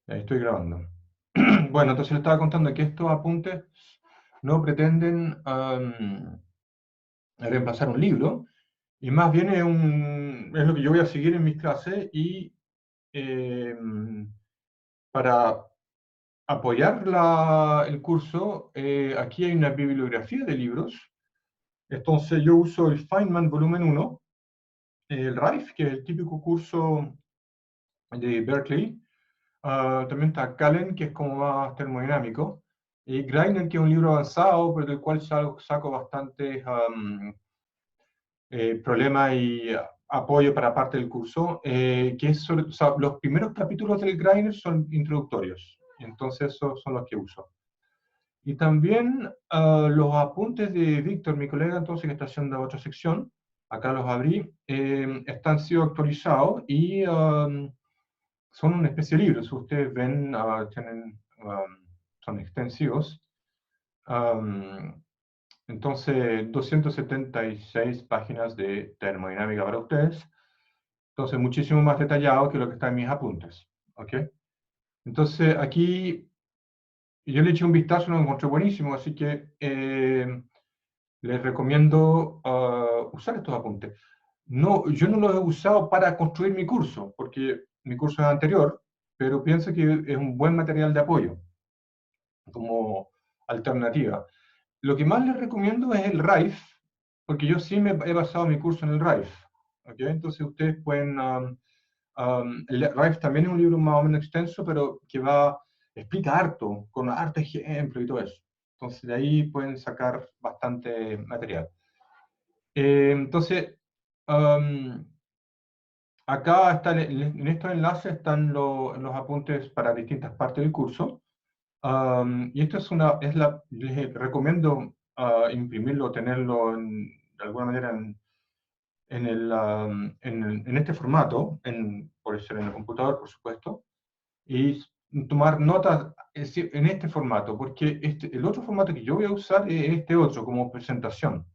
Ahí estoy grabando. Bueno, entonces le estaba contando que estos apuntes no pretenden reemplazar un libro, y más bien es lo que yo voy a seguir en mis clases, y para apoyar el curso, aquí hay una bibliografía de libros. Entonces yo uso el Feynman volumen 1, el Rife, que es el típico curso de Berkeley. También está Callen, que es como más termodinámico, y Greiner, que es un libro avanzado, pero del cual saco bastantes problemas y apoyo para parte del curso, que es o sea, los primeros capítulos del Greiner son introductorios, entonces esos son los que uso. Y también los apuntes de Víctor, mi colega, entonces, que está haciendo otra sección, acá los abrí, están sido actualizados y son una especie de libro. Si ustedes ven, son extensivos. Um, entonces, 276 páginas de termodinámica para ustedes. Entonces, muchísimo más detallado que lo que está en mis apuntes. ¿Ok? Entonces, aquí yo le eché un vistazo, lo encontré buenísimo, así que les recomiendo usar estos apuntes. No, yo no los he usado para construir mi curso, porque mi curso es anterior, pero pienso que es un buen material de apoyo como alternativa. Lo que más les recomiendo es el RIFE, porque yo sí me he basado mi curso en el RIFE. ¿Okay? Entonces ustedes pueden... el RIFE también es un libro más o menos extenso, pero que explica harto, con harto ejemplo y todo eso. Entonces de ahí pueden sacar bastante material. Entonces, um, acá en estos enlaces están los apuntes para distintas partes del curso. Y esto les recomiendo imprimirlo, tenerlo de alguna manera en este formato, puede ser en el computador, por supuesto, y tomar notas, es decir, en este formato, porque el otro formato que yo voy a usar es este otro, como presentación.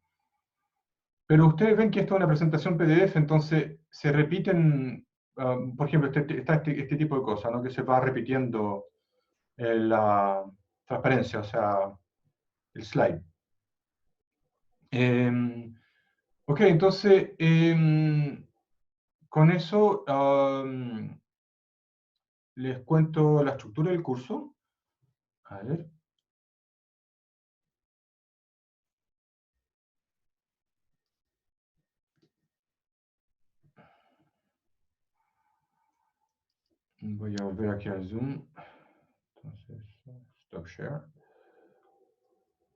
Pero ustedes ven que esto es una presentación PDF, entonces se repiten, por ejemplo, está este tipo de cosas, ¿no? Que se va repitiendo la transparencia, o sea, el slide. Ok, entonces, con eso les cuento la estructura del curso. A ver. Voy a volver aquí al Zoom. Entonces, stop share.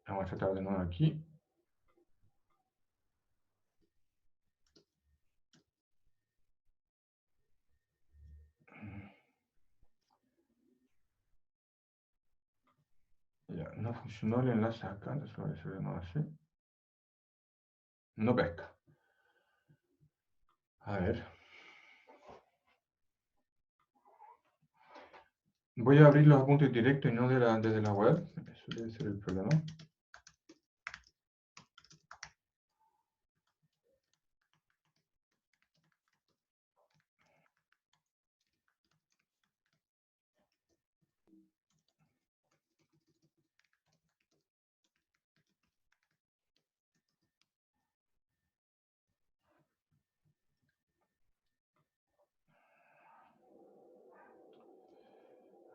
Vamos a tratar de nuevo aquí. Ya, no funcionó el enlace acá, entonces voy a hacer de nuevo así. No pesca. A ver. Voy a abrir los apuntes directos y no desde la web. Eso debe ser el problema.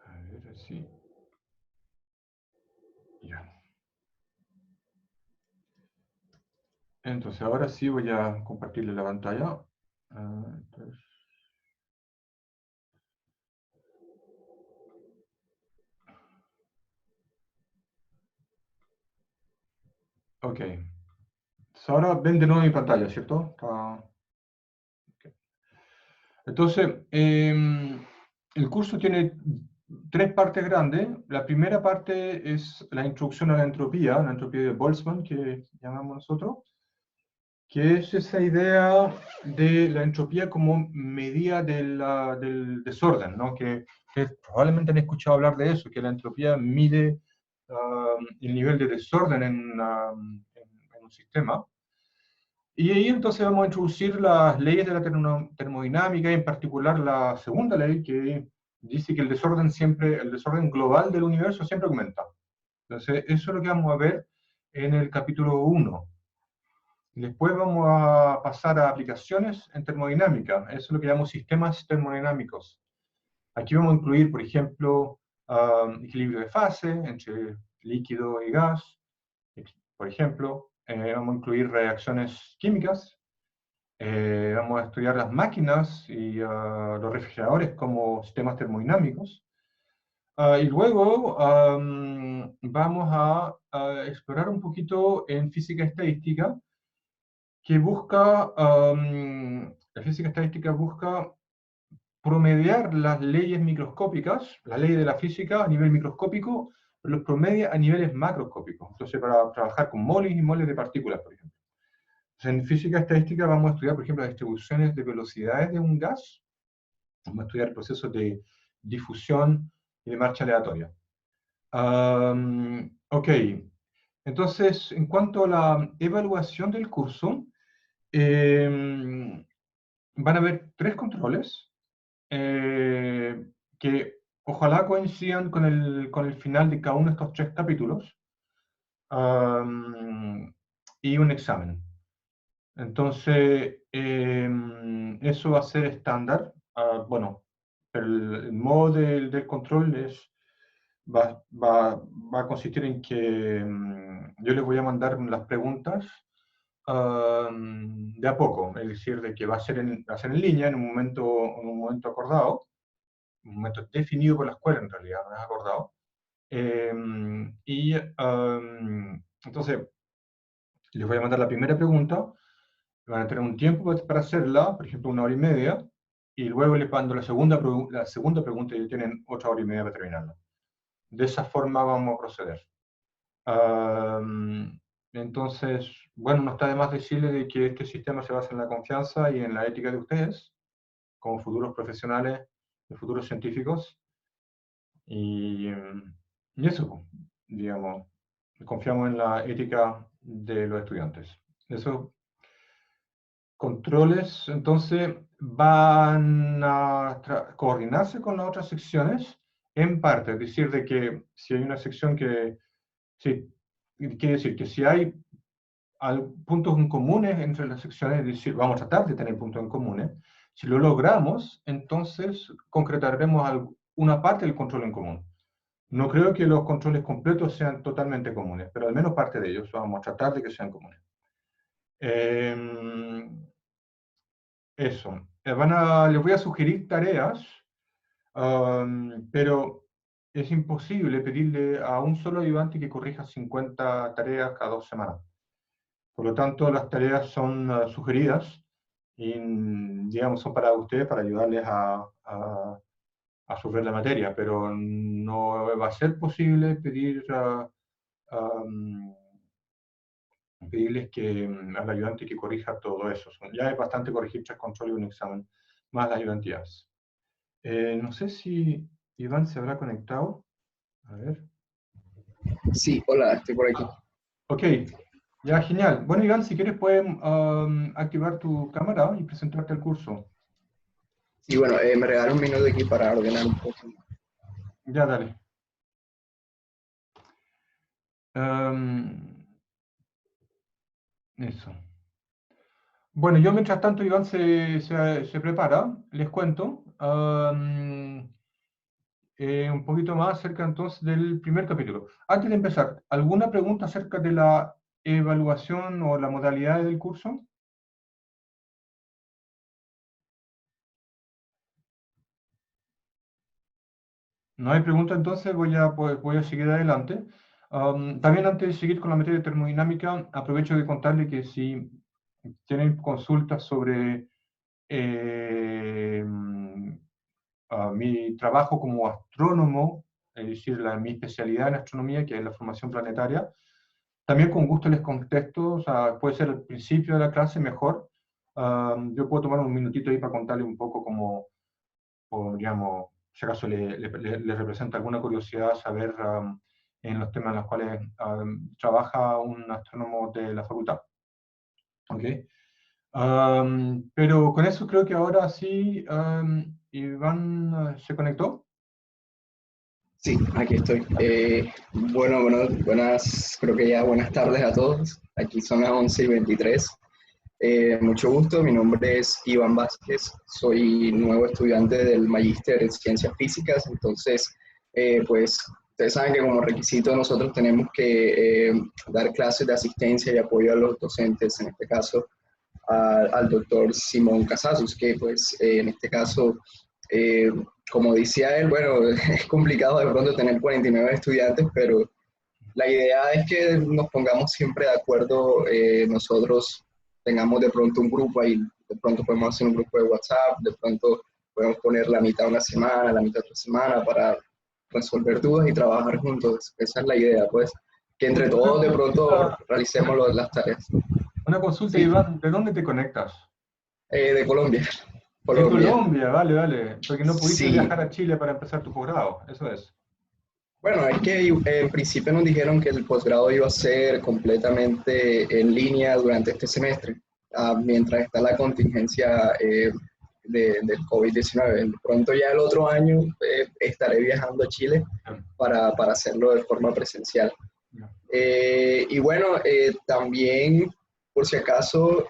A ver, así. Ya. Entonces, ahora sí voy a compartirle la pantalla. Entonces, ok. Entonces, ahora ven de nuevo mi pantalla, ¿cierto? Ok. Entonces, el curso tiene tres partes grandes. La primera parte es la introducción a la entropía de Boltzmann, que llamamos nosotros, que es esa idea de la entropía como medida del desorden, ¿no? Que probablemente han escuchado hablar de eso, que la entropía mide el nivel de desorden en un sistema. Y ahí entonces vamos a introducir las leyes de la termodinámica, y en particular la segunda ley, que dice que el desorden global del universo siempre aumenta. Entonces, eso es lo que vamos a ver en el capítulo 1. Después vamos a pasar a aplicaciones en termodinámica. Eso es lo que llamamos sistemas termodinámicos. Aquí vamos a incluir, por ejemplo, equilibrio de fase entre líquido y gas, por ejemplo. Vamos a incluir reacciones químicas. Vamos a estudiar las máquinas y los refrigeradores como sistemas termodinámicos. Y luego vamos a explorar un poquito en física estadística, que busca, la física estadística busca promediar las leyes microscópicas, las leyes de la física a nivel microscópico, pero los promedia a niveles macroscópicos. Entonces, para trabajar con moles y moles de partículas, por ejemplo. Entonces, en física estadística vamos a estudiar, por ejemplo, las distribuciones de velocidades de un gas. Vamos a estudiar procesos de difusión y de marcha aleatoria. Ok, entonces, en cuanto a la evaluación del curso, van a haber 3 controles que ojalá coincidan con el final de cada uno de estos 3 capítulos, y un examen. Entonces, eso va a ser estándar. Bueno, el modo del control va a consistir en que yo les voy a mandar las preguntas de a poco, es decir, de que va a ser en línea en un momento acordado, un momento definido por la escuela en realidad, no es acordado. Entonces, les voy a mandar la primera pregunta, van a tener un tiempo para hacerla, por ejemplo, 1 hora y media, y luego les mando la segunda pregunta y tienen 8 horas y media para terminarla. De esa forma vamos a proceder. Entonces, bueno, no está de más decirles de que este sistema se basa en la confianza y en la ética de ustedes, como futuros profesionales, de futuros científicos, y eso, digamos, confiamos en la ética de los estudiantes. Esos controles, entonces, van a coordinarse con las otras secciones, en parte, es decir, de que si hay una sección que, sí, quiere decir que si hay puntos en comunes entre las secciones, es decir, vamos a tratar de tener puntos en comunes. Si lo logramos, entonces concretaremos una parte del control en común. No creo que los controles completos sean totalmente comunes, pero al menos parte de ellos vamos a tratar de que sean comunes. Eso. Les voy a sugerir tareas, pero es imposible pedirle a un solo ayudante que corrija 50 tareas cada 2 semanas. Por lo tanto, las tareas son sugeridas y, digamos, son para ustedes, para ayudarles a resolver la materia, pero no va a ser posible pedirles al ayudante que corrija todo eso. Ya es bastante corregir 3 controles y un examen, más las ayudantías. No sé si Iván se habrá conectado. A ver. Sí, hola, estoy por aquí. Ok, ya, genial. Bueno, Iván, si quieres puedes activar tu cámara y presentarte al curso. Sí, bueno, me regalan un minuto aquí para ordenar un poco. Ya, dale. Eso. Bueno, yo mientras tanto Iván se prepara, les cuento un poquito más acerca entonces del primer capítulo. Antes de empezar, ¿alguna pregunta acerca de la evaluación o la modalidad del curso? No hay pregunta, entonces voy a seguir adelante. También antes de seguir con la materia de termodinámica, aprovecho de contarle que si tienen consultas sobre mi trabajo como astrónomo, es decir, mi especialidad en astronomía, que es la formación planetaria, también con gusto les contesto, o sea, puede ser al principio de la clase mejor. Yo puedo tomar un minutito ahí para contarle un poco cómo, digamos, si acaso le representa alguna curiosidad saber en los temas en los cuales trabaja un astrónomo de la facultad. ¿Ok? Pero con eso creo que ahora sí, Iván se conectó. Sí, aquí estoy. Buenas, creo que ya buenas tardes a todos. Aquí son las 11:23. Mucho gusto, mi nombre es Iván Vázquez, soy nuevo estudiante del Magíster en Ciencias Físicas, entonces, pues, ustedes saben que como requisito nosotros tenemos que dar clases de asistencia y apoyo a los docentes, en este caso al doctor Simón Casasus, que pues en este caso, eh, como decía él, bueno, es complicado de pronto tener 49 estudiantes, pero la idea es que nos pongamos siempre de acuerdo, nosotros tengamos de pronto un grupo ahí, de pronto podemos hacer un grupo de WhatsApp, de pronto podemos poner la mitad una semana, la mitad otra semana para resolver dudas y trabajar juntos. Esa es la idea, pues, que entre Una todos de pronto consulta, realicemos las tareas. una consulta, Sí, Iván, ¿de dónde te conectas? de Colombia, De Colombia. Colombia, vale, vale. Porque no pudiste Sí, viajar a Chile para empezar tu posgrado, eso es. bueno, es que en principio nos dijeron que el posgrado iba a ser completamente en línea durante este semestre, mientras está la contingencia del COVID-19. De pronto ya el otro año estaré viajando a Chile Bien, para hacerlo de forma presencial. bien. Y bueno, también, por si acaso,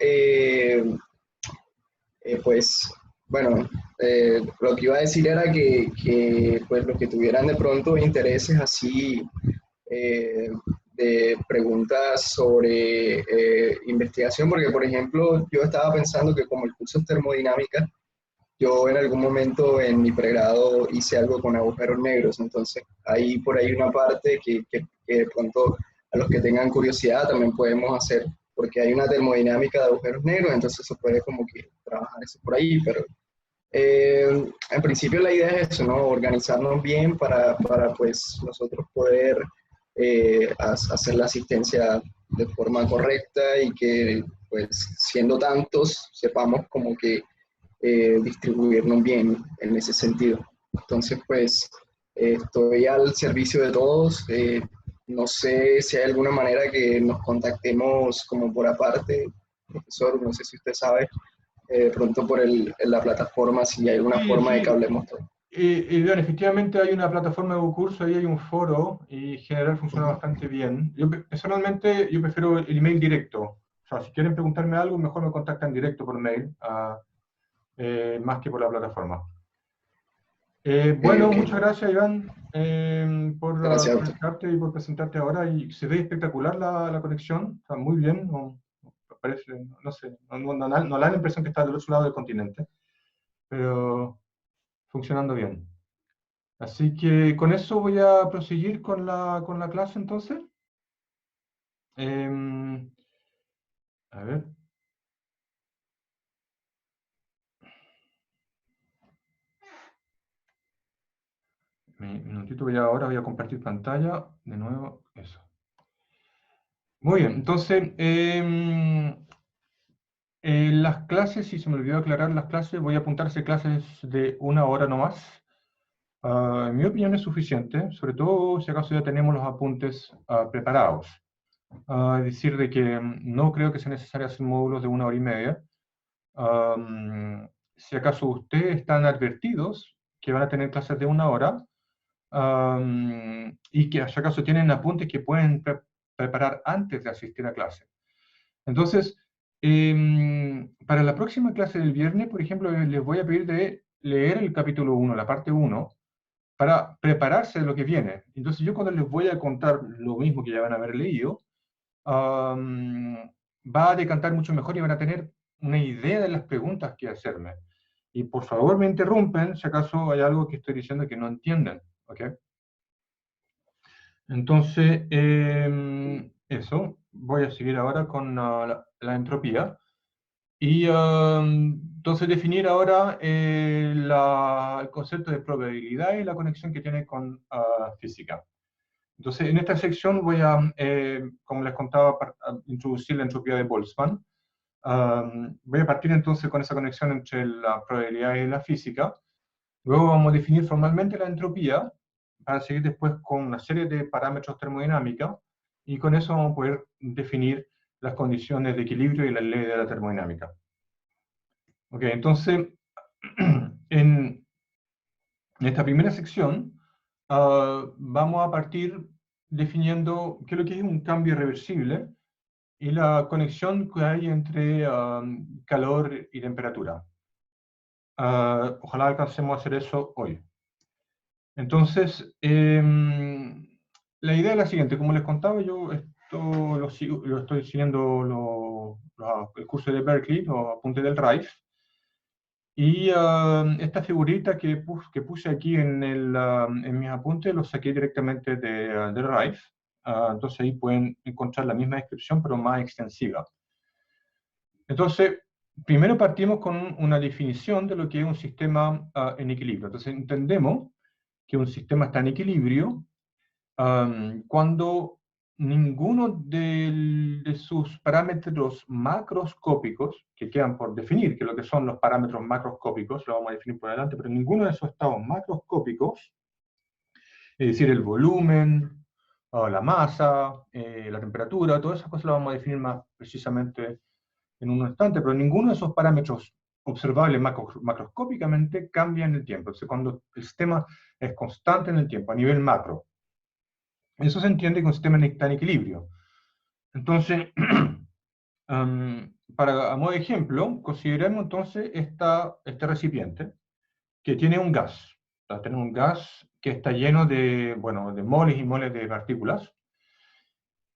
pues bueno, lo que iba a decir era pues los que tuvieran de pronto intereses así eh, de preguntas sobre investigación, porque por ejemplo yo estaba pensando que como el curso es termodinámica, yo en algún momento en mi pregrado hice algo con agujeros negros, entonces hay por ahí una parte que de pronto a los que tengan curiosidad también podemos hacer, porque hay una termodinámica de agujeros negros, entonces se puede como que trabajar eso por ahí, pero en principio la idea es eso, ¿no? Organizarnos bien para pues nosotros poder hacer la asistencia de forma correcta y que pues siendo tantos sepamos como que distribuirnos bien en ese sentido. Entonces pues estoy al servicio de todos. No sé si hay alguna manera que nos contactemos como por aparte, profesor, no sé si usted sabe de pronto por la plataforma, si hay alguna Sí, forma de que sí. hablemos todo. Y bien, efectivamente hay una plataforma de Google, ahí hay un foro y en general funciona Ujú. bastante bien. Personalmente yo prefiero el email directo. O sea, si quieren preguntarme algo, mejor me contactan directo por mail, más que por la plataforma. Bueno, Ok, muchas gracias, Iván, por gracias a usted. conectarte y por presentarte ahora. Y se ve espectacular la conexión, está muy bien. Parece, no sé, no da la impresión que está del otro lado del continente, pero funcionando bien. Así que con eso voy a proseguir con la clase entonces. Em, a ver, un minutito, ahora voy a compartir pantalla. De nuevo, eso. Muy bien, entonces, las clases, si se me olvidó aclarar las clases, voy a apuntarse clases de 1 hora no más. En mi opinión es suficiente, sobre todo si acaso ya tenemos los apuntes preparados. Es decir, de que no creo que sea necesario hacer módulos de 1 hora y media. Si acaso ustedes están advertidos que van a tener clases de 1 hora, y que si acaso tienen apuntes que pueden preparar antes de asistir a clase. Entonces, para la próxima clase del viernes, por ejemplo, les voy a pedir de leer el capítulo 1, la parte 1, para prepararse de lo que viene. Entonces, yo cuando les voy a contar lo mismo que ya van a haber leído, va a decantar mucho mejor y van a tener una idea de las preguntas que hacerme. Y por favor me interrumpen si acaso hay algo que estoy diciendo que no entienden. ¿Ok? Entonces, eso, voy a seguir ahora con la entropía. Y entonces definir ahora el concepto de probabilidad y la conexión que tiene con física. Entonces, en esta sección voy a, como les contaba, a introducir la entropía de Boltzmann. Voy a partir entonces con esa conexión entre la probabilidad y la física. Luego vamos a definir formalmente la entropía, para seguir después con una serie de parámetros termodinámicos, y con eso vamos a poder definir las condiciones de equilibrio y la ley de la termodinámica. Ok, entonces, en esta primera sección, vamos a partir definiendo qué es lo que es un cambio irreversible y la conexión que hay entre calor y temperatura. Ojalá alcancemos a hacer eso hoy. Entonces, la idea es la siguiente. Como les contaba, yo esto lo estoy siguiendo el curso de Berkeley, los apuntes del RAIF. Y esta figurita que puse aquí en mis apuntes, los saqué directamente del RAIF. Entonces ahí pueden encontrar la misma descripción, pero más extensiva. Entonces, primero partimos con una definición de lo que es un sistema en equilibrio. Entonces entendemos que un sistema está en equilibrio cuando ninguno de sus parámetros macroscópicos, que quedan por definir, que es lo que son los parámetros macroscópicos, lo vamos a definir por adelante, pero ninguno de esos estados macroscópicos, es decir, el volumen, la masa, la temperatura, todas esas cosas las vamos a definir más precisamente en un instante, pero ninguno de esos parámetros observables macroscópicamente cambia en el tiempo. Entonces, cuando el sistema es constante en el tiempo, a nivel macro, eso se entiende que un sistema está en equilibrio. Entonces, a modo de ejemplo, consideremos entonces este recipiente que tiene un gas. Tenemos un gas que está lleno de, bueno, de moles y moles de partículas.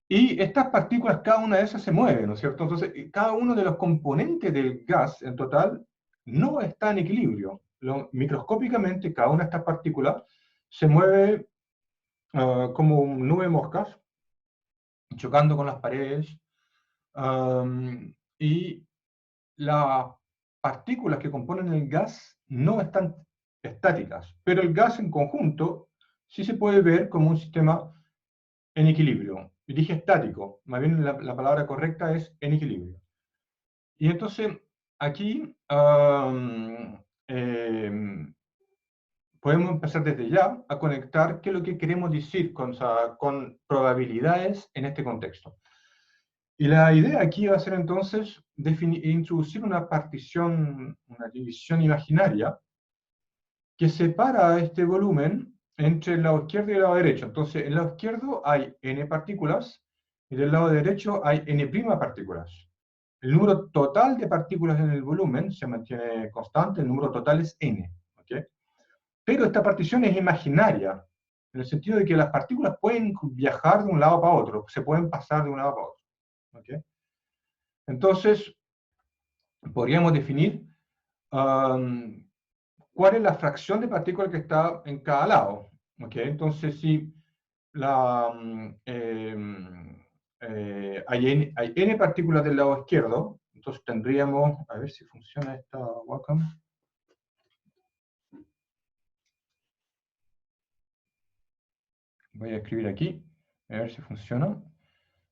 Y estas partículas, cada una de esas se mueve, ¿no es cierto? Entonces, cada uno de los componentes del gas en total no está en equilibrio. Microscópicamente, cada una de estas partículas se mueve como nube de moscas, chocando con las paredes, y las partículas que componen el gas no están estáticas, pero el gas en conjunto sí se puede ver como un sistema en equilibrio. Y dije estático, más bien la palabra correcta es en equilibrio. Y entonces aquí podemos empezar desde ya a conectar qué es lo que queremos decir con probabilidades en este contexto. Y la idea aquí va a ser entonces introducir una partición, una división imaginaria que separa este volumen entre el lado izquierdo y el lado derecho. Entonces, en el lado izquierdo hay n partículas y del lado derecho hay n' partículas. El número total de partículas en el volumen se mantiene constante, el número total es n. ¿Okay? Pero esta partición es imaginaria, en el sentido de que las partículas pueden viajar de un lado para otro, se pueden pasar de un lado para otro. ¿Okay? Entonces, podríamos definir cuál es la fracción de partículas que está en cada lado. ¿Okay? Entonces, si hay n partículas del lado izquierdo, entonces tendríamos, a ver si funciona esta Wacom. Voy a escribir aquí, a ver si funciona.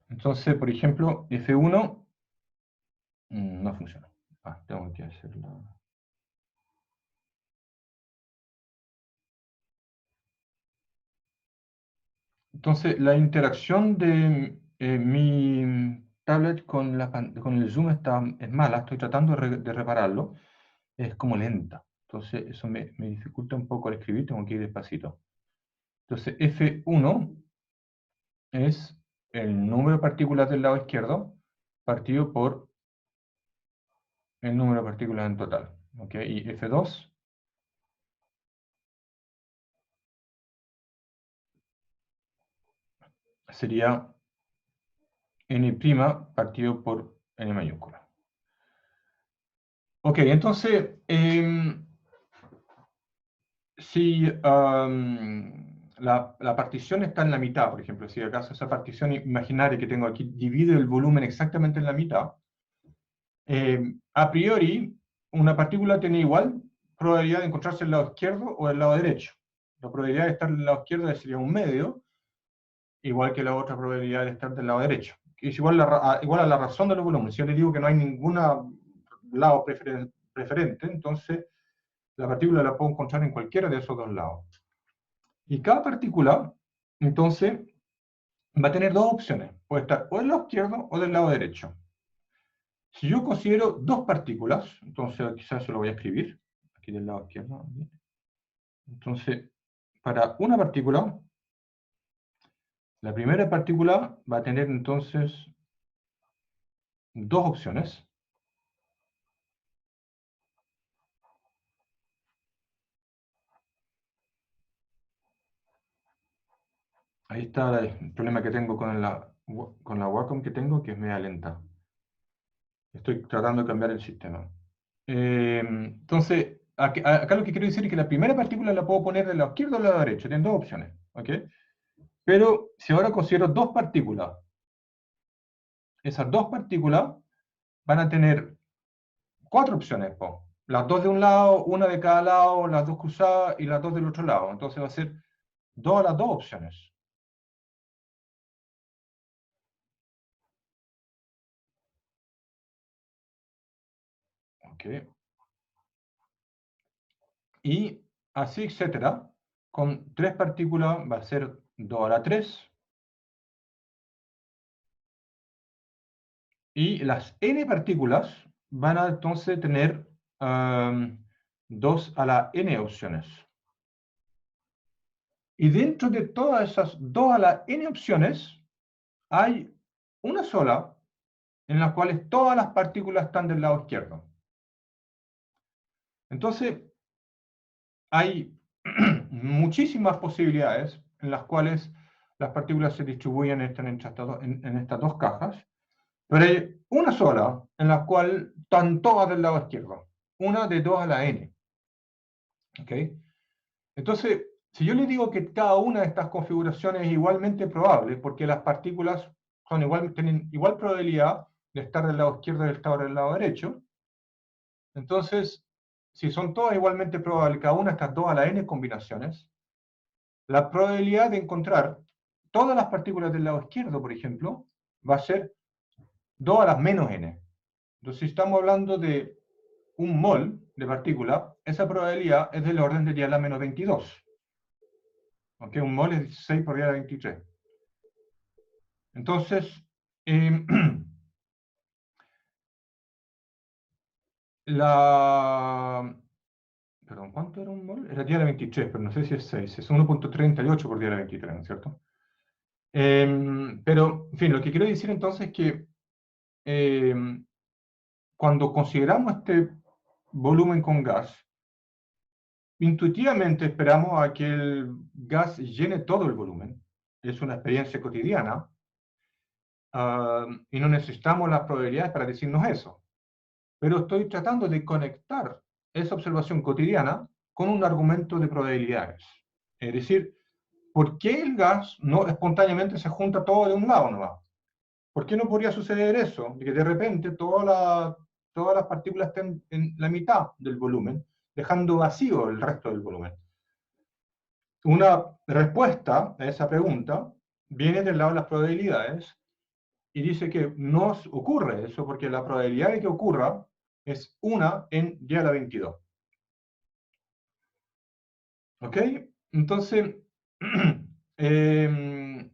Entonces, por ejemplo, F1 no funciona. Tengo que hacerla. Entonces, la interacción de mi tablet con el Zoom es mala, estoy tratando de repararlo, es como lenta. Entonces, eso me dificulta un poco al escribir, tengo que ir despacito. Entonces, F1 es el número de partículas del lado izquierdo partido por el número de partículas en total. ¿Okay? Y F2 sería n' partido por n mayúscula. Ok, entonces, si la partición está en la mitad, por ejemplo, si acaso esa partición imaginaria que tengo aquí divide el volumen exactamente en la mitad, a priori, una partícula tiene igual probabilidad de encontrarse en el lado izquierdo o el lado derecho. La probabilidad de estar en el lado izquierdo sería un medio, igual que la otra probabilidad de estar del lado derecho. Que es igual a la razón de los volúmenes. Si yo le digo que no hay ningún lado preferente, entonces la partícula la puedo encontrar en cualquiera de esos dos lados. Y cada partícula, entonces, va a tener dos opciones. Puede estar o del lado izquierdo o del lado derecho. Si yo considero dos partículas, entonces quizás se lo voy a escribir, aquí del lado izquierdo. Entonces, para una partícula, la primera partícula va a tener entonces dos opciones. Ahí está el problema que tengo con la Wacom que tengo, que es media lenta. Estoy tratando de cambiar el sistema. Entonces, acá lo que quiero decir es que la primera partícula la puedo poner del lado izquierdo o del lado derecho. Tienen dos opciones. ¿Ok? Pero si ahora considero dos partículas, esas dos partículas van a tener cuatro opciones, po. Las dos de un lado, una de cada lado, las dos cruzadas y las dos del otro lado. Entonces va a ser dos a las dos opciones. ¿Ok? Y así, etcétera. Con tres partículas va a ser 2 a la 3. Y las n partículas van a entonces tener 2 a la n opciones. Y dentro de todas esas 2 a la n opciones, hay una sola en la cual todas las partículas están del lado izquierdo. Entonces, hay muchísimas posibilidades en las cuales las partículas se distribuyen en estas dos cajas, pero hay una sola en la cual están todas del lado izquierdo, una de 2 a la n. ¿Ok? Entonces, si yo le digo que cada una de estas configuraciones es igualmente probable, porque las partículas tienen igual probabilidad de estar del lado izquierdo y de estar del lado derecho, entonces, si son todas igualmente probables, cada una de estas 2 a la n combinaciones, la probabilidad de encontrar todas las partículas del lado izquierdo, por ejemplo, va a ser 2 a las menos n. Entonces, si estamos hablando de un mol de partícula, esa probabilidad es del orden de 10 a la menos 22. ¿Ok? Un mol es 16 por 10 a la 23. Entonces, perdón, ¿cuánto era un mol? Era 10 a la 23, pero no sé si es 6. Es 1.38 por 10 a la 23, ¿no es cierto? Pero, en fin, lo que quiero decir entonces es que cuando consideramos este volumen con gas, intuitivamente esperamos a que el gas llene todo el volumen. Es una experiencia cotidiana. Y no necesitamos las probabilidades para decirnos eso. Pero estoy tratando de conectar esa observación cotidiana con un argumento de probabilidades. Es decir, ¿por qué el gas no espontáneamente se junta todo de un lado nomás? ¿Por qué no podría suceder eso? De que de repente todas las partículas estén en la mitad del volumen, dejando vacío el resto del volumen. Una respuesta a esa pregunta viene del lado de las probabilidades y dice que no ocurre eso porque la probabilidad de que ocurra es 1 en 10 a la 22. ¿Ok? Entonces,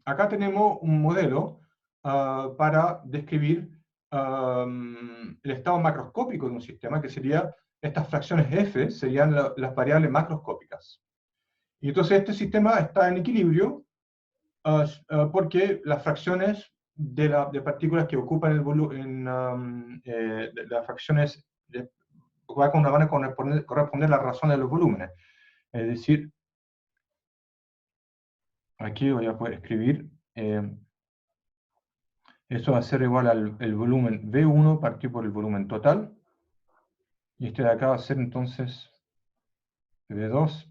acá tenemos un modelo para describir el estado macroscópico de un sistema, que sería estas fracciones f, serían las variables macroscópicas. Y entonces este sistema está en equilibrio porque las fracciones de partículas que ocupan el volumen, las fracciones van a corresponder a la razón de los volúmenes. Es decir, aquí voy a poder escribir, eso va a ser igual al el volumen V1 partido por el volumen total, y este de acá va a ser entonces V2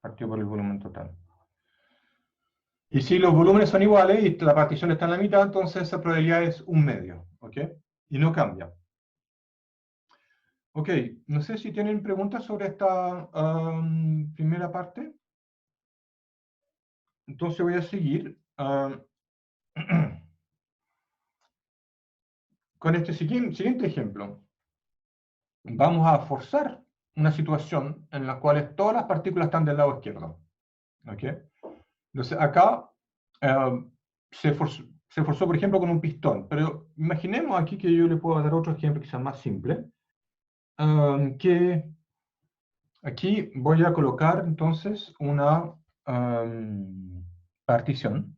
partido por el volumen total. Y si los volúmenes son iguales y la partición está en la mitad, entonces esa probabilidad es 1/2, ¿ok? Y no cambia. Ok, no sé si tienen preguntas sobre esta primera parte. Entonces voy a seguir con este siguiente ejemplo. Vamos a forzar una situación en la cual todas las partículas están del lado izquierdo. ¿Ok? Entonces acá se forzó, por ejemplo, con un pistón. Pero imaginemos aquí que yo le puedo dar otro ejemplo que sea más simple. Que Aquí voy a colocar entonces una partición.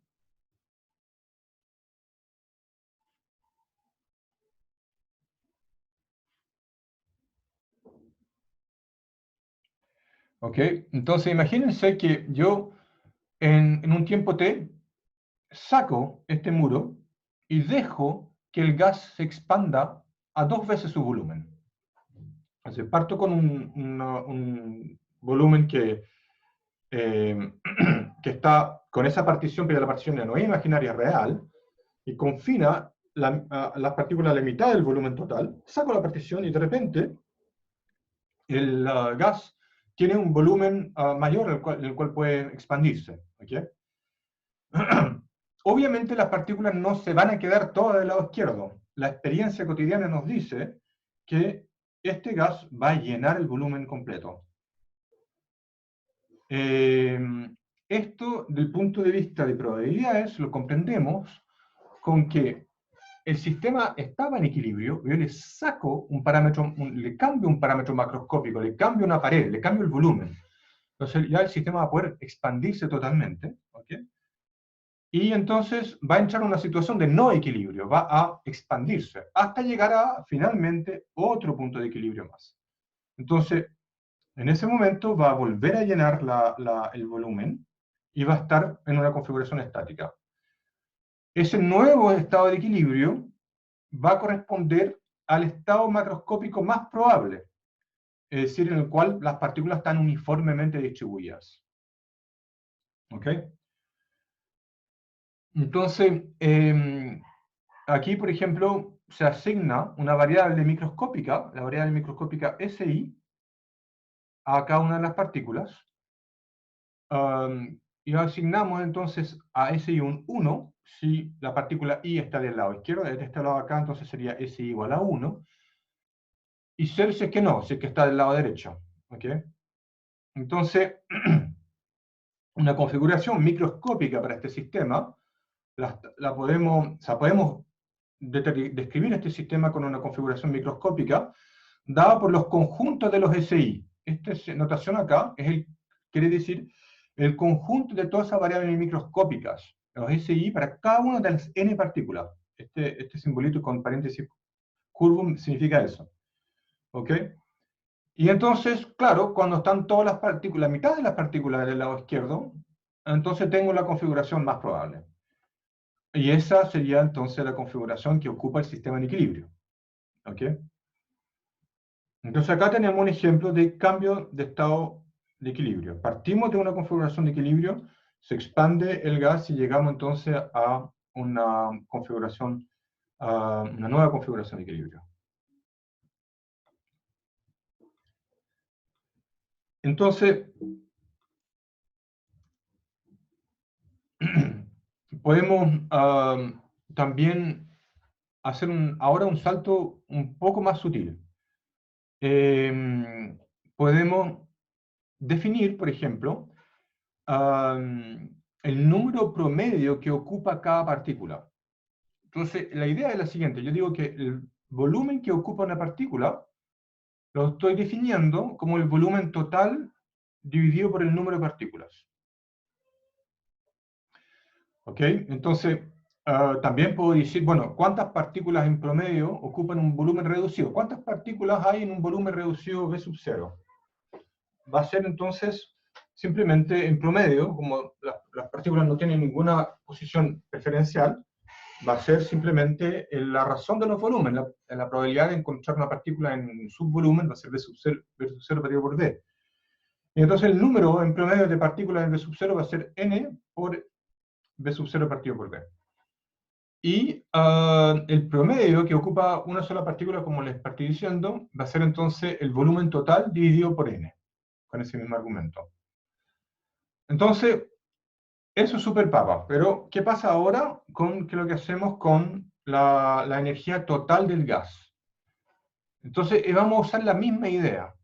¿Ok? Entonces imagínense que yo en un tiempo t saco este muro y dejo que el gas se expanda a 2 veces su volumen. Entonces parto con un volumen eh, que está con esa partición, pero la partición ya no es imaginaria, es real, y confina las partículas a la mitad del volumen total, saco la partición y de repente el gas tiene un volumen mayor el cual puede expandirse. ¿Okay? Obviamente las partículas no se van a quedar todas del lado izquierdo. La experiencia cotidiana nos dice que este gas va a llenar el volumen completo. Esto, del punto de vista de probabilidades, lo comprendemos con que el sistema estaba en equilibrio, yo le saco un parámetro, le cambio un parámetro macroscópico, le cambio una pared, le cambio el volumen. Entonces ya el sistema va a poder expandirse totalmente, ¿okay? Y entonces va a entrar en una situación de no equilibrio, va a expandirse, hasta llegar a finalmente otro punto de equilibrio más. Entonces, en ese momento va a volver a llenar el volumen y va a estar en una configuración estática. Ese nuevo estado de equilibrio va a corresponder al estado macroscópico más probable, es decir, en el cual las partículas están uniformemente distribuidas. ¿Ok? Entonces, aquí, por ejemplo, se asigna una variable microscópica, la variable microscópica SI, a cada una de las partículas, y asignamos entonces a SI un 1, si la partícula I está del lado izquierdo, de este lado acá, entonces sería SI igual a 1, y 0 si es que no, si es que está del lado derecho. ¿Okay? Entonces, una configuración microscópica para este sistema, podemos describir este sistema con una configuración microscópica dada por los conjuntos de los SI. Esta notación acá quiere decir el conjunto de todas esas variables microscópicas, los SI para cada una de las n partículas. Este simbolito con paréntesis curvo significa eso. ¿Ok? Y entonces, claro, cuando están todas las partículas, la mitad de las partículas del lado izquierdo, entonces tengo la configuración más probable. Y esa sería entonces la configuración que ocupa el sistema en equilibrio. ¿Ok? Entonces acá tenemos un ejemplo de cambio de estado de equilibrio. Partimos de una configuración de equilibrio, se expande el gas y llegamos entonces a una configuración, a una nueva configuración de equilibrio. Entonces, podemos también hacer ahora un salto un poco más sutil. Podemos definir, por ejemplo, el número promedio que ocupa cada partícula. Entonces, la idea es la siguiente. Yo digo que el volumen que ocupa una partícula lo estoy definiendo como el volumen total dividido por el número de partículas. ¿Ok? Entonces, también puedo decir, bueno, ¿cuántas partículas en promedio ocupan un volumen reducido? ¿Cuántas partículas hay en un volumen reducido V sub 0? Va a ser entonces simplemente en promedio, como las partículas no tienen ninguna posición preferencial, va a ser simplemente la razón de los volúmenes, la probabilidad de encontrar una partícula en subvolumen va a ser V sub 0 partido por V. Y entonces el número en promedio de partículas en V sub 0 va a ser n por V sub 0 partido por V. Y el promedio que ocupa una sola partícula, como les partí diciendo, va a ser entonces el volumen total dividido por n, con ese mismo argumento. Entonces, eso es súper papa, pero ¿qué pasa ahora con lo que hacemos con la energía total del gas? Entonces, vamos a usar la misma idea.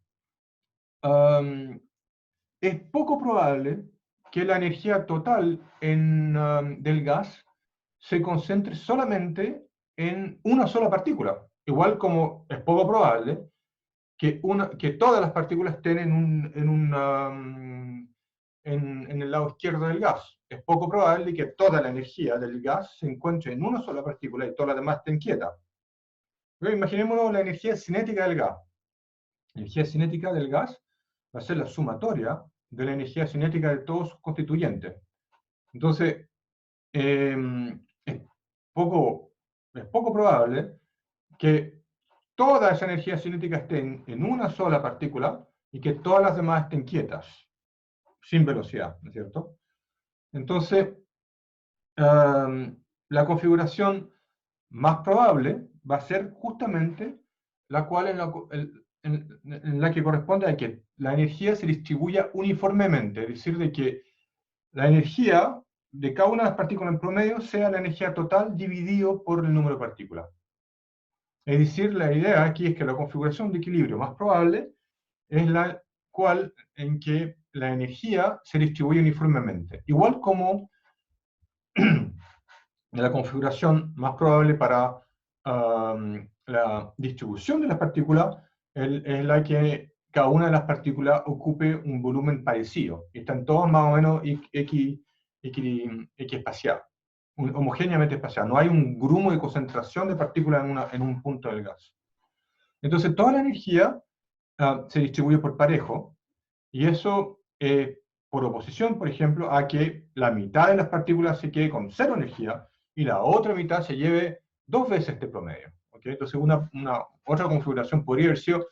Es poco probable que la energía total del gas se concentre solamente en una sola partícula. Igual como es poco probable que todas las partículas estén en el lado izquierdo del gas. Es poco probable que toda la energía del gas se encuentre en una sola partícula y todas las demás estén quietas. Pero imaginémonos la energía cinética del gas. La energía cinética del gas va a ser la sumatoria de la energía cinética de todos sus constituyentes. Entonces, es poco probable que toda esa energía cinética esté en una sola partícula y que todas las demás estén quietas, sin velocidad, ¿no es cierto? Entonces, la configuración más probable va a ser justamente la cual en la que corresponde a que la energía se distribuya uniformemente, es decir, de que la energía de cada una de las partículas en promedio sea la energía total dividido por el número de partículas. Es decir, la idea aquí es que la configuración de equilibrio más probable es la cual en que la energía se distribuye uniformemente. Igual como la configuración más probable para la distribución de las partículas es la que cada una de las partículas ocupe un volumen parecido. Están todas más o menos equiespaciadas, homogéneamente espaciadas. No hay un grumo de concentración de partículas en un punto del gas. Entonces, toda la energía se distribuye por parejo, y eso por oposición, por ejemplo, a que la mitad de las partículas se quede con cero energía y la otra mitad se lleve 2 veces este promedio. ¿Okay? Entonces, una otra configuración podría haber sido,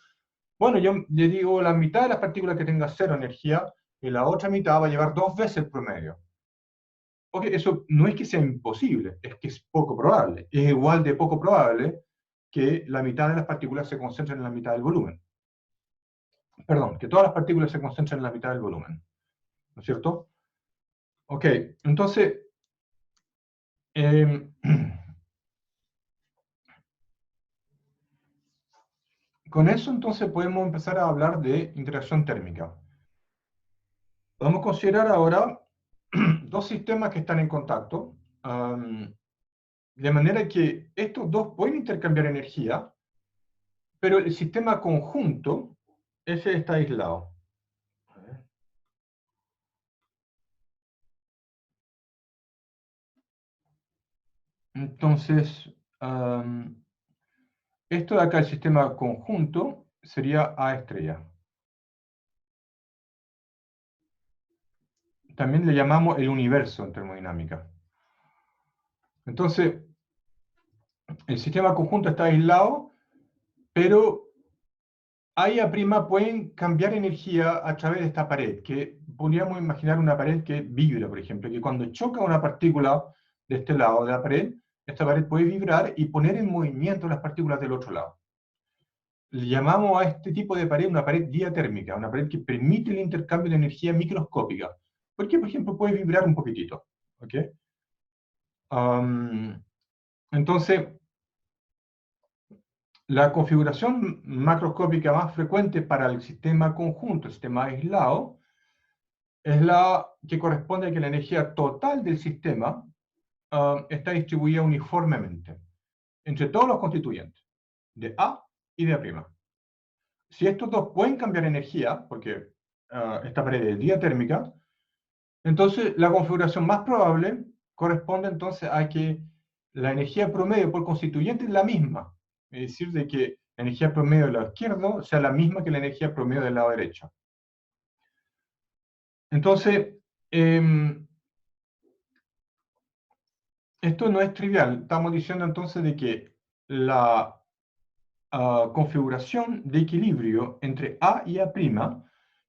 bueno, yo le digo la mitad de las partículas que tenga cero energía y la otra mitad va a llevar 2 veces el promedio. Ok, eso no es que sea imposible, es que es poco probable. Es igual de poco probable que la mitad de las partículas se concentren en la mitad del volumen. Perdón, que todas las partículas se concentren en la mitad del volumen. ¿No es cierto? Ok, entonces, con eso entonces podemos empezar a hablar de interacción térmica. Vamos a considerar ahora dos sistemas que están en contacto, de manera que estos dos pueden intercambiar energía, pero el sistema conjunto, ese está aislado. Entonces, esto de acá, el sistema conjunto, sería A estrella. También le llamamos el universo en termodinámica. Entonces, el sistema conjunto está aislado, pero A y A' pueden cambiar energía a través de esta pared, que podríamos imaginar una pared que vibra, por ejemplo, que cuando choca una partícula de este lado de la pared, esta pared puede vibrar y poner en movimiento las partículas del otro lado. Le llamamos a este tipo de pared una pared diatérmica, una pared que permite el intercambio de energía microscópica, porque, por ejemplo, puede vibrar un poquitito. ¿Okay? Entonces, la configuración macroscópica más frecuente para el sistema conjunto, el sistema aislado, es la que corresponde a que la energía total del sistema está distribuida uniformemente entre todos los constituyentes, de A y de A'. Si estos dos pueden cambiar energía, porque esta pared es diatérmica, entonces la configuración más probable corresponde entonces a que la energía promedio por constituyente es la misma. Es decir, de que la energía promedio del lado izquierdo sea la misma que la energía promedio del lado derecho. Entonces, esto no es trivial. Estamos diciendo entonces de que la configuración de equilibrio entre A y A'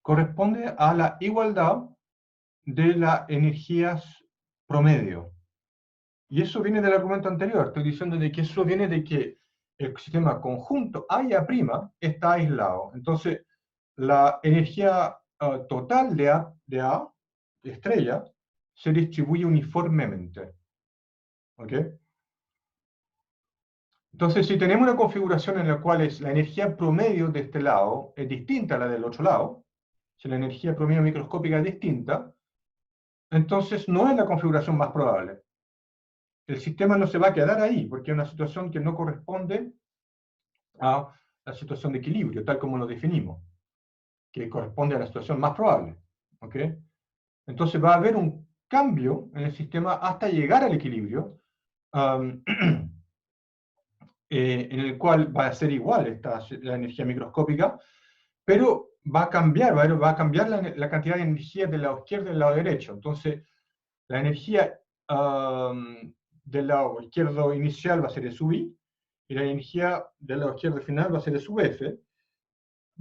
corresponde a la igualdad de las energías promedio. Y eso viene del argumento anterior. Estoy diciendo de que eso viene de que el sistema conjunto A y A' está aislado. Entonces, la energía total de A, estrella, se distribuye uniformemente. ¿Ok? Entonces, si tenemos una configuración en la cual la energía promedio de este lado es distinta a la del otro lado, si la energía promedio microscópica es distinta, entonces no es la configuración más probable. El sistema no se va a quedar ahí, porque es una situación que no corresponde a la situación de equilibrio, tal como lo definimos, que corresponde a la situación más probable. ¿Ok? Entonces va a haber un cambio en el sistema hasta llegar al equilibrio, en el cual va a ser igual la energía microscópica, pero va a cambiar la cantidad de energía del lado izquierdo y del lado derecho. Entonces, la energía del lado izquierdo inicial va a ser E sub I, y la energía del lado izquierdo final va a ser E sub F.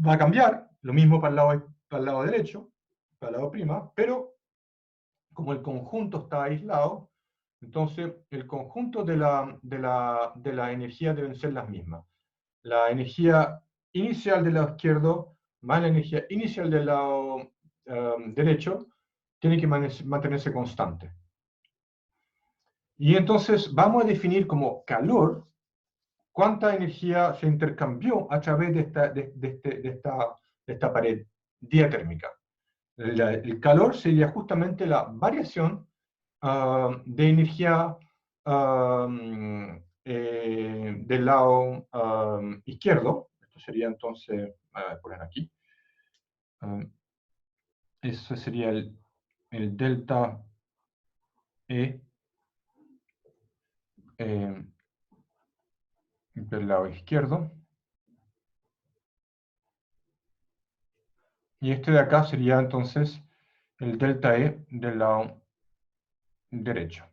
Va a cambiar, lo mismo para el lado derecho, para el lado prima, pero como el conjunto está aislado, entonces el conjunto de la energía deben ser las mismas. La energía inicial del lado izquierdo más la energía inicial del lado derecho tiene que mantenerse constante. Y entonces vamos a definir como calor cuánta energía se intercambió a través de esta pared diatérmica. El calor sería justamente la variación de energía del lado izquierdo. Esto sería entonces, voy a poner aquí, eso sería el delta E del lado izquierdo. Y este de acá sería entonces el delta E del lado derecho.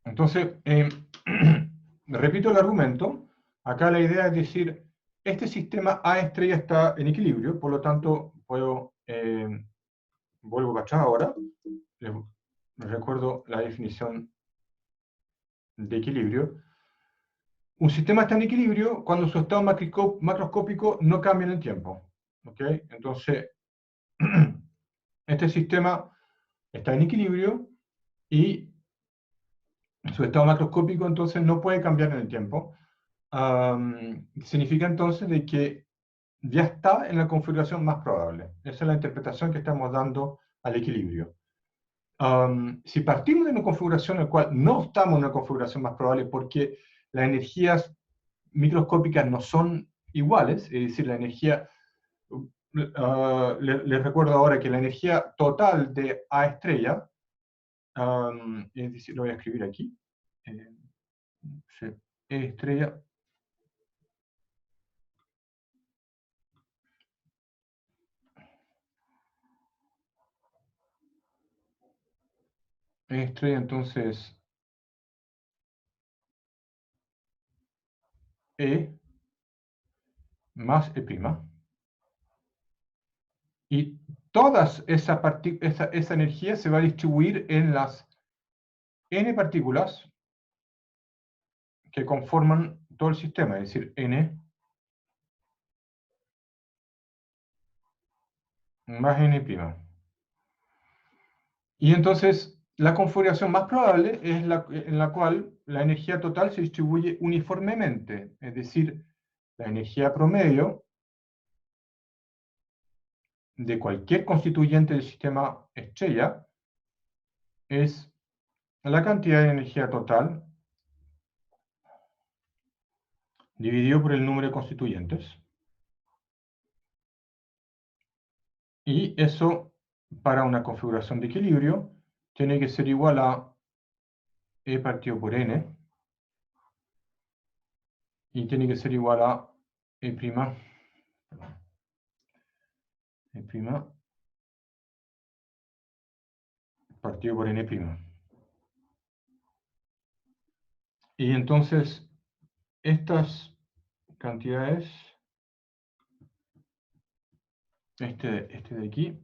Entonces, repito el argumento. Acá la idea es decir, este sistema A estrella está en equilibrio, por lo tanto, vuelvo para atrás ahora. Les recuerdo la definición de equilibrio. Un sistema está en equilibrio cuando su estado macroscópico no cambia en el tiempo. ¿Ok? Entonces, este sistema está en equilibrio y su estado macroscópico entonces no puede cambiar en el tiempo. Significa entonces de que ya está en la configuración más probable. Esa es la interpretación que estamos dando al equilibrio. Si partimos de una configuración en la cual no estamos en una configuración más probable porque las energías microscópicas no son iguales, es decir, la energía, les recuerdo ahora que la energía total de A estrella, es decir, lo voy a escribir aquí, E estrella estrella entonces E más E'. Y toda esa energía se va a distribuir en las n partículas que conforman todo el sistema, es decir, n más n'. Y entonces, la configuración más probable es en la cual la energía total se distribuye uniformemente, es decir, la energía promedio de cualquier constituyente del sistema estrella es la cantidad de energía total dividido por el número de constituyentes. Y eso, para una configuración de equilibrio, tiene que ser igual a E partido por N, y tiene que ser igual a E', partido por N'. Y entonces, estas cantidades, este de aquí,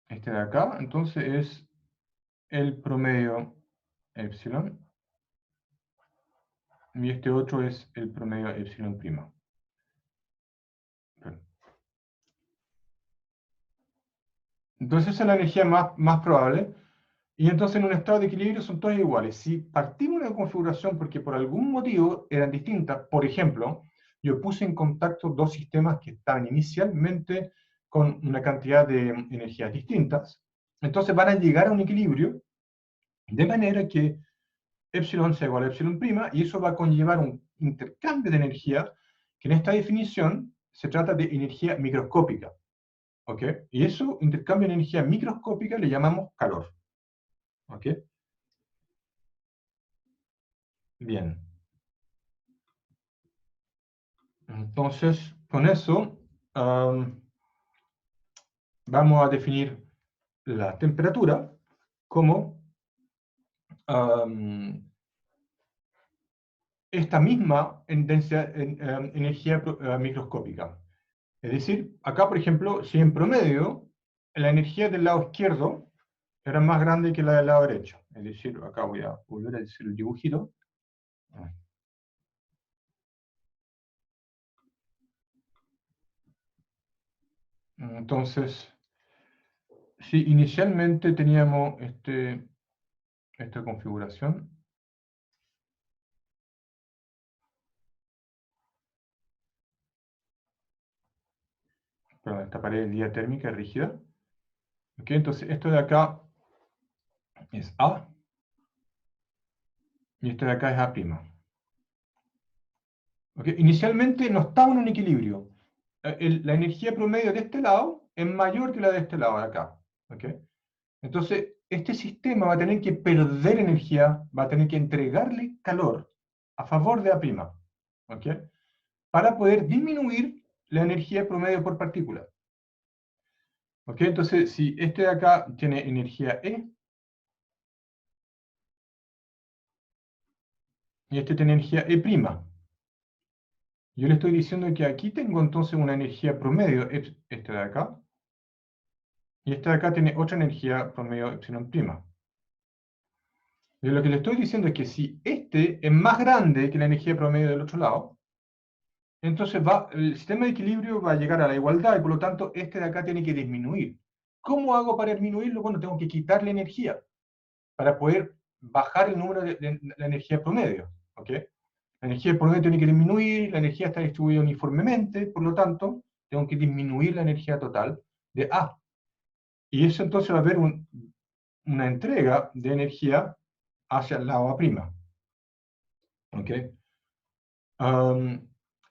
este de acá, entonces es el promedio epsilon, y este otro es el promedio epsilon'. Entonces esa es la energía más probable, y entonces en un estado de equilibrio son todas iguales. Si partimos de una configuración porque por algún motivo eran distintas, por ejemplo, yo puse en contacto dos sistemas que estaban inicialmente con una cantidad de energías distintas, entonces van a llegar a un equilibrio De manera que epsilon sea igual a epsilon prima, y eso va a conllevar un intercambio de energía, que en esta definición se trata de energía microscópica. ¿Ok? Y eso, intercambio de energía microscópica, le llamamos calor. ¿Ok? Bien. Entonces, con eso, vamos a definir la temperatura como esta misma energía microscópica. Es decir, acá, por ejemplo, si en promedio la energía del lado izquierdo era más grande que la del lado derecho. Es decir, acá voy a volver a decir el dibujito. Entonces, si inicialmente teníamos esta configuración, perdón, esta pared diatérmica rígida, ¿ok? Entonces esto de acá es A, y esto de acá es A'. ¿Ok? Inicialmente no estaba en un equilibrio. La energía promedio de este lado es mayor que la de este lado de acá. ¿Ok? Entonces, este sistema va a tener que perder energía, va a tener que entregarle calor a favor de A', ¿ok? Para poder disminuir la energía promedio por partícula. ¿Ok? Entonces, si este de acá tiene energía E, y este tiene energía E', yo le estoy diciendo que aquí tengo entonces una energía promedio, este de acá, y este de acá tiene otra energía promedio epsilon prima. Y lo que le estoy diciendo es que si este es más grande que la energía promedio del otro lado, entonces el sistema de equilibrio va a llegar a la igualdad y por lo tanto este de acá tiene que disminuir. ¿Cómo hago para disminuirlo? Bueno, tengo que quitarle energía para poder bajar el número de la energía promedio. ¿Ok? La energía promedio tiene que disminuir, la energía está distribuida uniformemente, por lo tanto, tengo que disminuir la energía total de A. Y eso entonces va a haber una entrega de energía hacia el lado A'. ¿Ok?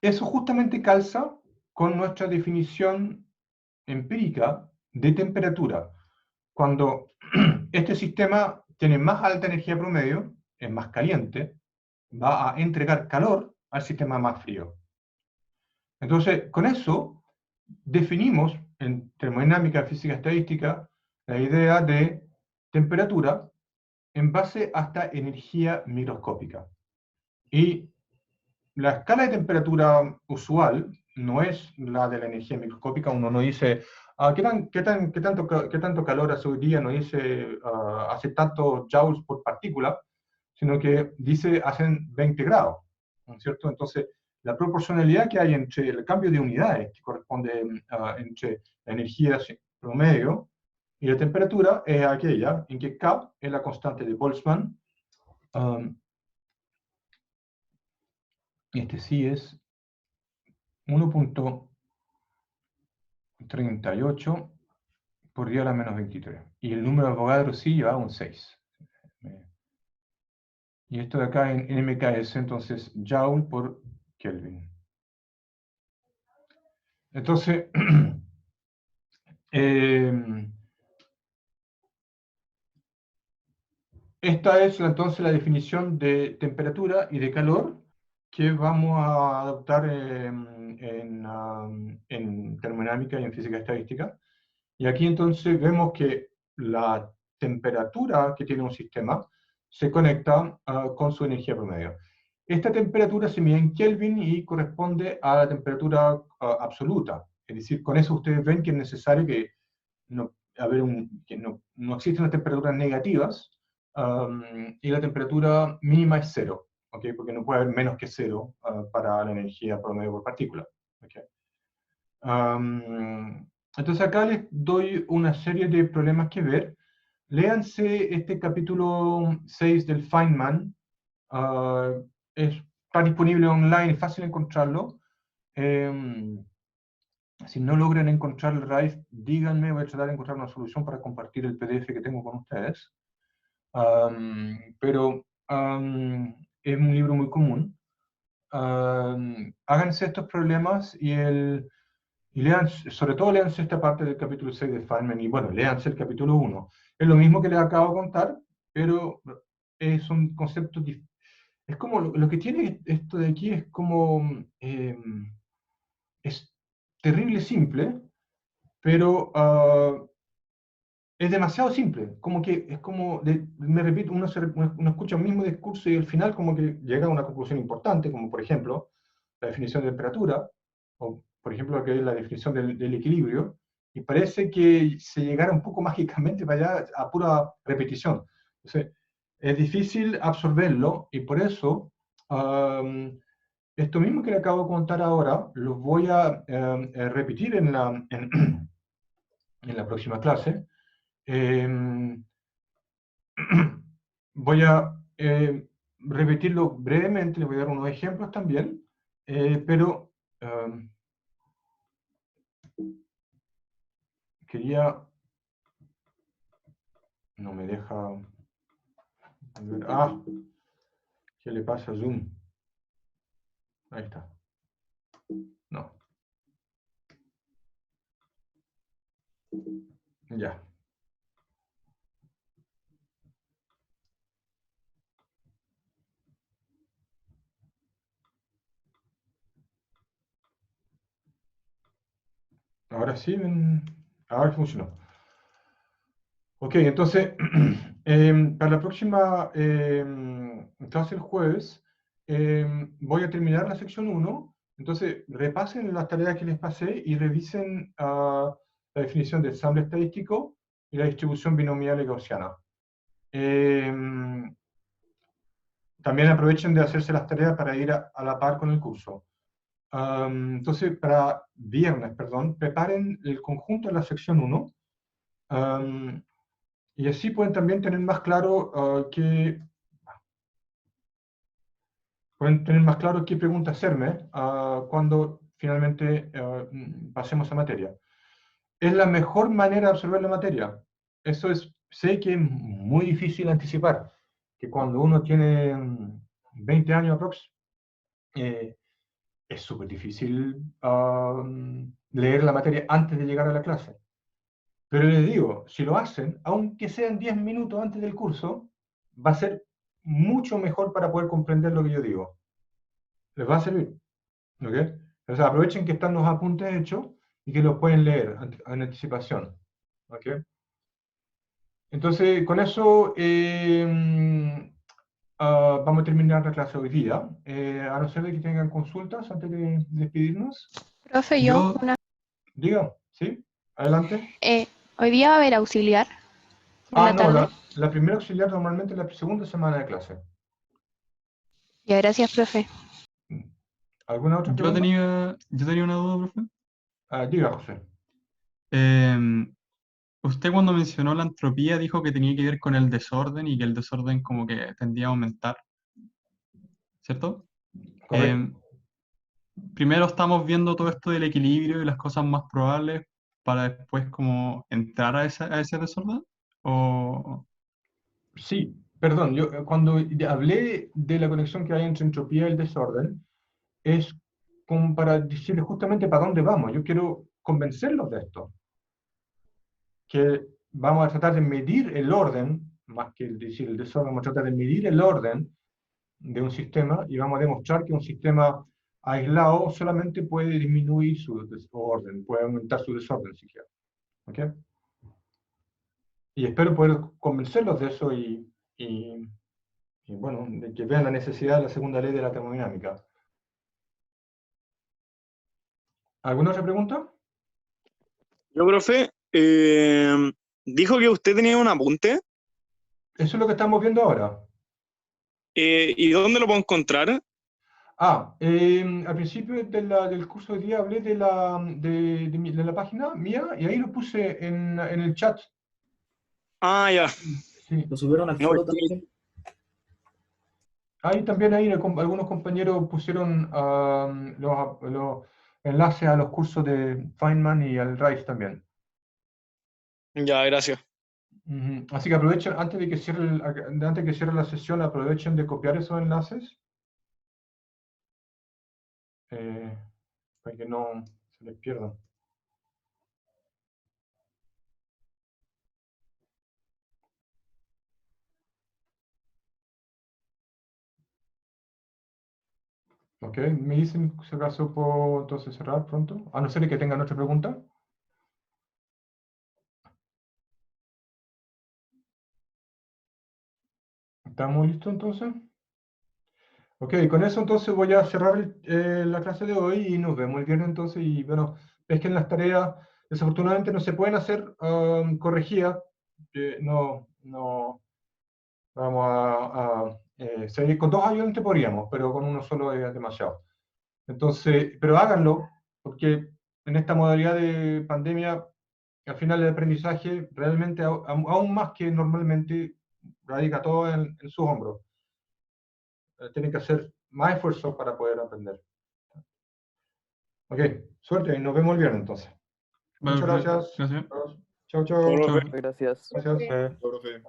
Eso justamente calza con nuestra definición empírica de temperatura. Cuando este sistema tiene más alta energía promedio, es más caliente, va a entregar calor al sistema más frío. Entonces, con eso definimos en termodinámica, física estadística, la idea de temperatura en base a esta energía microscópica. Y la escala de temperatura usual no es la de la energía microscópica. Uno no dice, ¿qué tanto calor hace hoy día? No dice, hace tanto joules por partícula, sino que dice, hacen 20 grados, ¿no es cierto? Entonces, la proporcionalidad que hay entre el cambio de unidades, que corresponde entre la energía promedio y la temperatura, es aquella en que K es la constante de Boltzmann, y este sí es 1.38 por 10 a la menos 23. Y el número de Avogadro sí lleva un 6. Y esto de acá en MKS, entonces, Joule por Kelvin. Entonces, esta es entonces la definición de temperatura y de calor que vamos a adoptar en termodinámica y en física estadística. Y aquí entonces vemos que la temperatura que tiene un sistema se conecta con su energía promedio. Esta temperatura se mide en Kelvin y corresponde a la temperatura absoluta. Es decir, con eso ustedes ven que es necesario que no existen las temperaturas negativas y la temperatura mínima es cero, ¿okay? Porque no puede haber menos que cero para la energía promedio por partícula. ¿Okay? Entonces acá les doy una serie de problemas que ver. Léanse este capítulo 6 del Feynman. Está disponible online, es fácil encontrarlo. Si no logran encontrar el RAID, díganme, voy a tratar de encontrar una solución para compartir el PDF que tengo con ustedes. Es un libro muy común. Háganse estos problemas y lean, sobre todo léanse esta parte del capítulo 6 de Feynman y bueno, léanse el capítulo 1. Es lo mismo que les acabo de contar, pero es un concepto, es como lo que tiene esto de aquí es como, es terrible simple, pero es demasiado simple, como que es como, me repito, uno escucha el mismo discurso y al final como que llega a una conclusión importante, como por ejemplo la definición de temperatura, o por ejemplo lo que es la definición del equilibrio, y parece que se llegara un poco mágicamente para allá a pura repetición. Entonces, es difícil absorberlo y por eso esto mismo que le acabo de contar ahora, lo voy a repetir en la próxima clase. Eh, Voy a repetirlo brevemente, les voy a dar unos ejemplos también, pero quería... No me deja... Ah, ¿qué le pasa a Zoom? Ahí está. No. Ya. Ahora sí, ahora funcionó. Ok, entonces, para la próxima clase el jueves, voy a terminar la sección 1. Entonces, repasen las tareas que les pasé y revisen la definición del ensamble estadístico y la distribución binomial gaussiana. También aprovechen de hacerse las tareas para ir a la par con el curso. Entonces, para viernes, perdón, preparen el conjunto de la sección 1. Y así pueden también tener más claro qué pregunta hacerme cuando finalmente pasemos a materia. Es la mejor manera de absorber la materia. Eso es, sé que es muy difícil anticipar, que cuando uno tiene 20 años aprox, es súper difícil leer la materia antes de llegar a la clase. Pero les digo, si lo hacen, aunque sean 10 minutos antes del curso, va a ser mucho mejor para poder comprender lo que yo digo. Les va a servir. ¿Ok? O sea, aprovechen que están los apuntes hechos y que los pueden leer en anticipación. ¿Ok? Entonces, con eso vamos a terminar la clase hoy día. A no ser de que tengan consultas antes de despedirnos. Profe, Yo, Digan, ¿sí? Adelante. hoy día va a haber auxiliar en la No, tarde. la primera auxiliar normalmente es la segunda semana de clase. Ya, gracias, profe. ¿Alguna otra yo pregunta? tenía una duda, profe. Diga, José. Usted cuando mencionó la entropía dijo que tenía que ver con el desorden y que el desorden como que tendía a aumentar, ¿cierto? Correcto. Primero estamos viendo todo esto del equilibrio y las cosas más probables para después como entrar a ese desorden. ¿O Sí, perdón, yo cuando hablé de la conexión que hay entre entropía y el desorden, es como para decirles justamente para dónde vamos. Yo quiero convencerlos de esto, que vamos a tratar de medir el orden, más que decir el desorden, vamos a tratar de medir el orden de un sistema y vamos a demostrar que un sistema aislado solamente puede disminuir su orden, puede aumentar su desorden siquiera. ¿Ok? Y espero poder convencerlos de eso y bueno, de que vean la necesidad de la segunda ley de la termodinámica. ¿Alguna otra pregunta? Yo, profe, dijo que usted tenía un apunte. Eso es lo que estamos viendo ahora. ¿Y dónde lo puedo encontrar? Al principio del curso de día hablé de la página mía y ahí lo puse en el chat. Ya. Sí. Lo subieron al No, foro también. Ahí también algunos compañeros pusieron los enlaces a los cursos de Feynman y al Rice también. ya, gracias. Ujú. Así que aprovechen, antes de que cierre la sesión, aprovechen de copiar esos enlaces para que no se les pierdan. Ok, me dicen si acaso puedo entonces cerrar pronto, a no ser que tengan otra pregunta. ¿Estamos listos entonces? Ok, con eso entonces voy a cerrar la clase de hoy y nos vemos el viernes entonces. Y bueno, es que en las tareas desafortunadamente no se pueden hacer corregidas. No vamos a seguir con 2 ayudantes podríamos, pero con uno solo es demasiado. Entonces, pero háganlo, porque en esta modalidad de pandemia, al final el aprendizaje realmente, aún más que normalmente, radica todo en sus hombros. Tienen que hacer más esfuerzo para poder aprender. Ok, suerte y nos vemos el viernes entonces. Vale, Muchas profe, gracias. gracias. Chao, Chao, chao. profe. Gracias. Gracias. Profe.